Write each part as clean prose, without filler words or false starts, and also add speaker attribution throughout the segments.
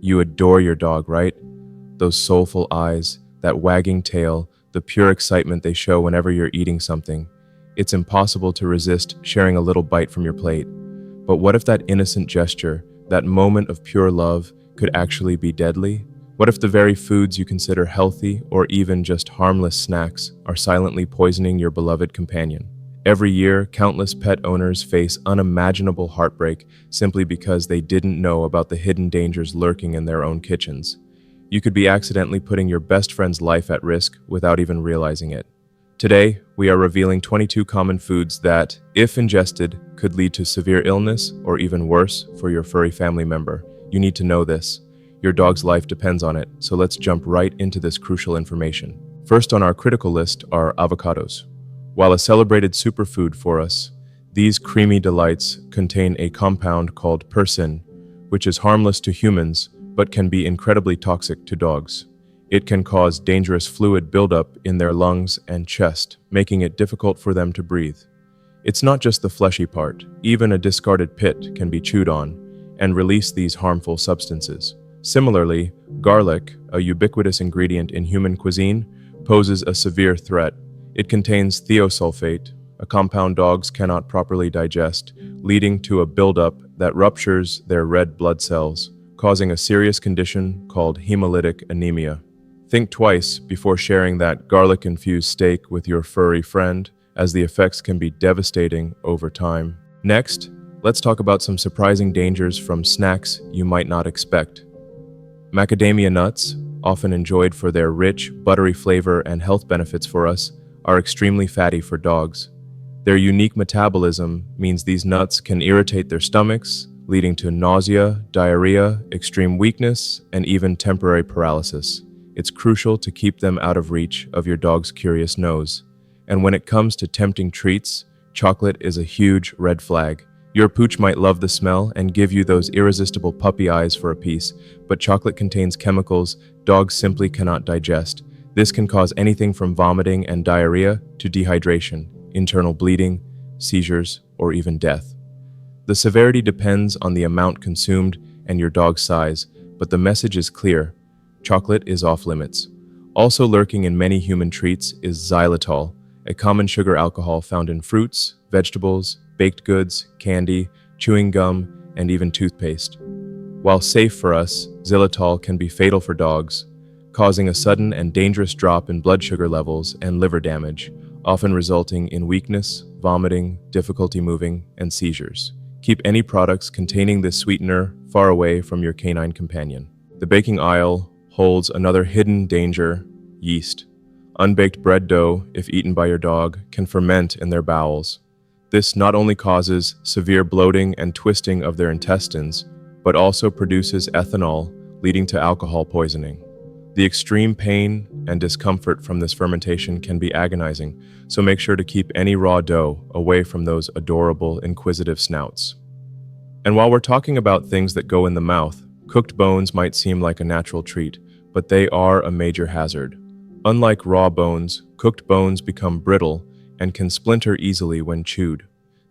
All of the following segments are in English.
Speaker 1: You adore your dog, right? Those soulful eyes, that wagging tail, the pure excitement they show whenever you're eating something. It's impossible to resist sharing a little bite from your plate. But what if that innocent gesture, that moment of pure love, could actually be deadly? What if the very foods you consider healthy or even just harmless snacks are silently poisoning your beloved companion? Every year, countless pet owners face unimaginable heartbreak simply because they didn't know about the hidden dangers lurking in their own kitchens. You could be accidentally putting your best friend's life at risk without even realizing it. Today, we are revealing 22 common foods that, if ingested, could lead to severe illness or even worse for your furry family member. You need to know this. Your dog's life depends on it, so let's jump right into this crucial information. First on our critical list are avocados. While a celebrated superfood for us, these creamy delights contain a compound called persin, which is harmless to humans but can be incredibly toxic to dogs. It can cause dangerous fluid buildup in their lungs and chest, making it difficult for them to breathe. It's not just the fleshy part. Even a discarded pit can be chewed on and release these harmful substances. Similarly, garlic, a ubiquitous ingredient in human cuisine, poses a severe threat. It contains thiosulfate, a compound dogs cannot properly digest, leading to a buildup that ruptures their red blood cells, causing a serious condition called hemolytic anemia. Think twice before sharing that garlic-infused steak with your furry friend, as the effects can be devastating over time. Next, let's talk about some surprising dangers from snacks you might not expect. Macadamia nuts, often enjoyed for their rich, buttery flavor and health benefits for us, are extremely fatty for dogs. Their unique metabolism means these nuts can irritate their stomachs, leading to nausea, diarrhea, extreme weakness, and even temporary paralysis. It's crucial to keep them out of reach of your dog's curious nose. And when it comes to tempting treats, chocolate is a huge red flag. Your pooch might love the smell and give you those irresistible puppy eyes for a piece, but chocolate contains chemicals dogs simply cannot digest. This can cause anything from vomiting and diarrhea to dehydration, internal bleeding, seizures, or even death. The severity depends on the amount consumed and your dog's size, but the message is clear. Chocolate is off limits. Also lurking in many human treats is xylitol, a common sugar alcohol found in fruits, vegetables, baked goods, candy, chewing gum, and even toothpaste. While safe for us, xylitol can be fatal for dogs, causing a sudden and dangerous drop in blood sugar levels and liver damage, often resulting in weakness, vomiting, difficulty moving, and seizures. Keep any products containing this sweetener far away from your canine companion. The baking aisle holds another hidden danger: yeast. Unbaked bread dough, if eaten by your dog, can ferment in their bowels. This not only causes severe bloating and twisting of their intestines, but also produces ethanol, leading to alcohol poisoning. The extreme pain and discomfort from this fermentation can be agonizing, so make sure to keep any raw dough away from those adorable, inquisitive snouts. And while we're talking about things that go in the mouth, cooked bones might seem like a natural treat, but they are a major hazard. Unlike raw bones, cooked bones become brittle and can splinter easily when chewed.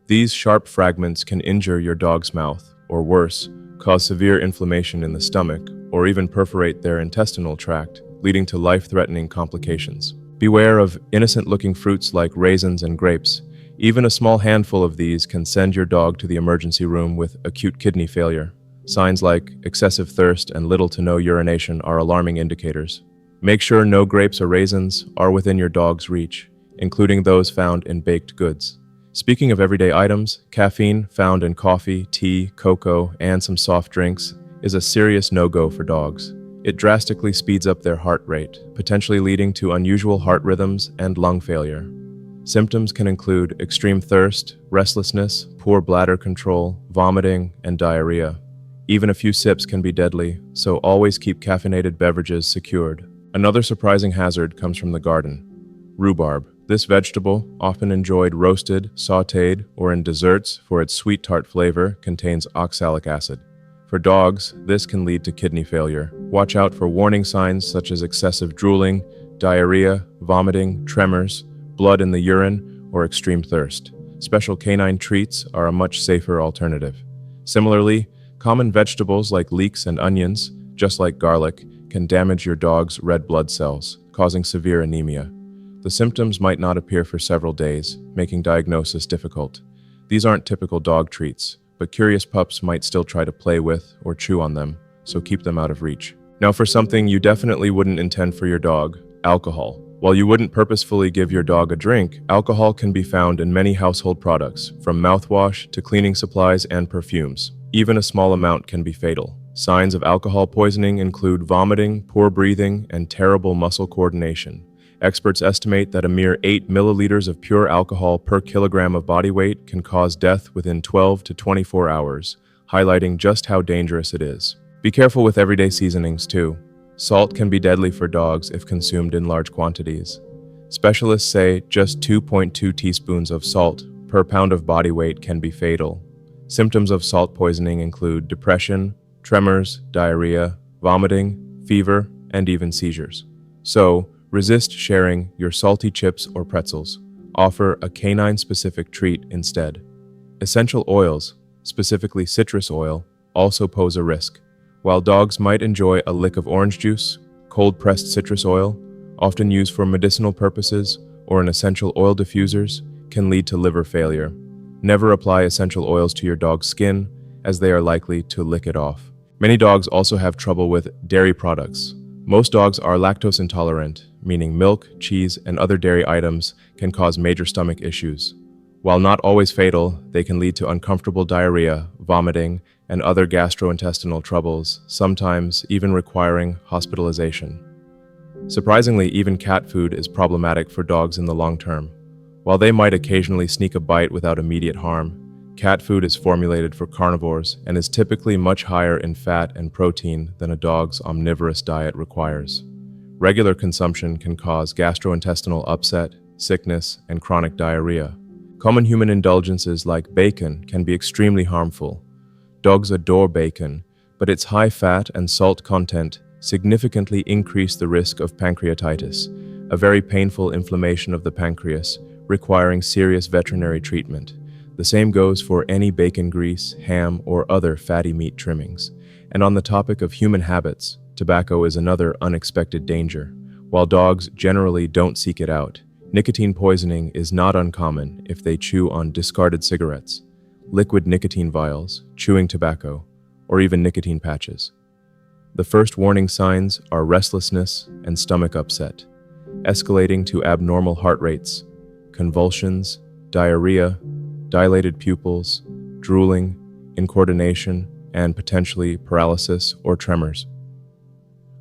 Speaker 1: These sharp fragments can injure your dog's mouth, or worse, cause severe inflammation in the stomach, or even perforate their intestinal tract, leading to life-threatening complications. Beware of innocent-looking fruits like raisins and grapes. Even a small handful of these can send your dog to the emergency room with acute kidney failure. Signs like excessive thirst and little to no urination are alarming indicators. Make sure no grapes or raisins are within your dog's reach, including those found in baked goods. Speaking of everyday items, caffeine found in coffee, tea, cocoa, and some soft drinks is a serious no-go for dogs. It drastically speeds up their heart rate, potentially leading to unusual heart rhythms and lung failure. Symptoms can include extreme thirst, restlessness, poor bladder control, vomiting, and diarrhea. Even a few sips can be deadly, so always keep caffeinated beverages secured. Another surprising hazard comes from the garden: rhubarb. This vegetable, often enjoyed roasted, sautéed, or in desserts for its sweet tart flavor, contains oxalic acid. For dogs, this can lead to kidney failure. Watch out for warning signs such as excessive drooling, diarrhea, vomiting, tremors, blood in the urine, or extreme thirst. Special canine treats are a much safer alternative. Similarly, common vegetables like leeks and onions, just like garlic, can damage your dog's red blood cells, causing severe anemia. The symptoms might not appear for several days, making diagnosis difficult. These aren't typical dog treats, but curious pups might still try to play with or chew on them, so keep them out of reach. Now for something you definitely wouldn't intend for your dog, alcohol. While you wouldn't purposefully give your dog a drink, alcohol can be found in many household products, from mouthwash to cleaning supplies and perfumes. Even a small amount can be fatal. Signs of alcohol poisoning include vomiting, poor breathing, and terrible muscle coordination. Experts estimate that a mere 8 milliliters of pure alcohol per kilogram of body weight can cause death within 12 to 24 hours, highlighting just how dangerous it is. Be careful with everyday seasonings too. Salt can be deadly for dogs if consumed in large quantities. Specialists say just 2.2 teaspoons of salt per pound of body weight can be fatal. Symptoms of salt poisoning include depression, tremors, diarrhea, vomiting, fever, and even seizures. So, resist sharing your salty chips or pretzels. Offer a canine-specific treat instead. Essential oils, specifically citrus oil, also pose a risk. While dogs might enjoy a lick of orange juice, cold-pressed citrus oil, often used for medicinal purposes or in essential oil diffusers, can lead to liver failure. Never apply essential oils to your dog's skin, as they are likely to lick it off. Many dogs also have trouble with dairy products. Most dogs are lactose intolerant, meaning milk, cheese, and other dairy items can cause major stomach issues. While not always fatal, they can lead to uncomfortable diarrhea, vomiting, and other gastrointestinal troubles, sometimes even requiring hospitalization. Surprisingly, even cat food is problematic for dogs in the long term. While they might occasionally sneak a bite without immediate harm, cat food is formulated for carnivores and is typically much higher in fat and protein than a dog's omnivorous diet requires. Regular consumption can cause gastrointestinal upset, sickness, and chronic diarrhea. Common human indulgences like bacon can be extremely harmful. Dogs adore bacon, but its high fat and salt content significantly increase the risk of pancreatitis, a very painful inflammation of the pancreas, requiring serious veterinary treatment. The same goes for any bacon grease, ham, or other fatty meat trimmings. And on the topic of human habits, tobacco is another unexpected danger. While dogs generally don't seek it out, nicotine poisoning is not uncommon if they chew on discarded cigarettes, liquid nicotine vials, chewing tobacco, or even nicotine patches. The first warning signs are restlessness and stomach upset, escalating to abnormal heart rates, convulsions, diarrhea, dilated pupils, drooling, incoordination, and potentially paralysis or tremors.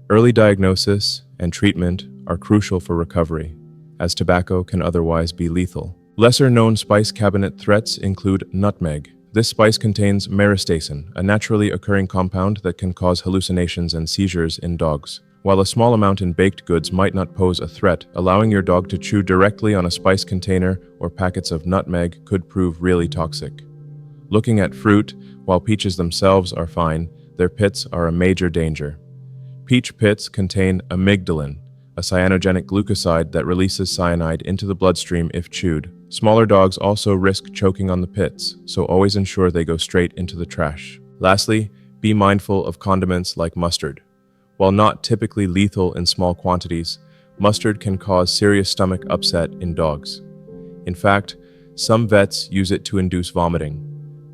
Speaker 1: Early diagnosis and treatment are crucial for recovery, as tobacco can otherwise be lethal. Lesser-known spice cabinet threats include nutmeg. This spice contains myristatin, a naturally occurring compound that can cause hallucinations and seizures in dogs. While a small amount in baked goods might not pose a threat, allowing your dog to chew directly on a spice container or packets of nutmeg could prove really toxic. Looking at fruit, while peaches themselves are fine, their pits are a major danger. Peach pits contain amygdalin, a cyanogenic glucoside that releases cyanide into the bloodstream if chewed. Smaller dogs also risk choking on the pits, so always ensure they go straight into the trash. Lastly, be mindful of condiments like mustard. While not typically lethal in small quantities, mustard can cause serious stomach upset in dogs. In fact, some vets use it to induce vomiting.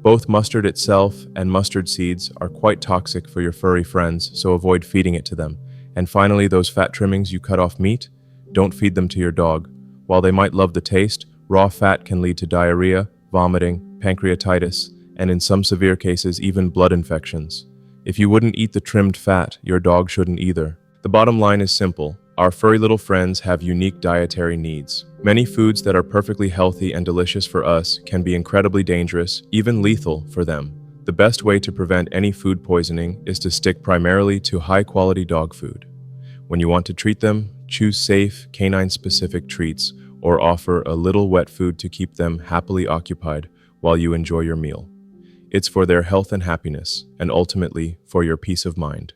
Speaker 1: Both mustard itself and mustard seeds are quite toxic for your furry friends, so avoid feeding it to them. And finally, those fat trimmings you cut off meat, don't feed them to your dog. While they might love the taste, raw fat can lead to diarrhea, vomiting, pancreatitis, and in some severe cases, even blood infections. If you wouldn't eat the trimmed fat, your dog shouldn't either. The bottom line is simple. Our furry little friends have unique dietary needs. Many foods that are perfectly healthy and delicious for us can be incredibly dangerous, even lethal, for them. The best way to prevent any food poisoning is to stick primarily to high-quality dog food. When you want to treat them, choose safe, canine-specific treats or offer a little wet food to keep them happily occupied while you enjoy your meal. It's for their health and happiness, and ultimately for your peace of mind.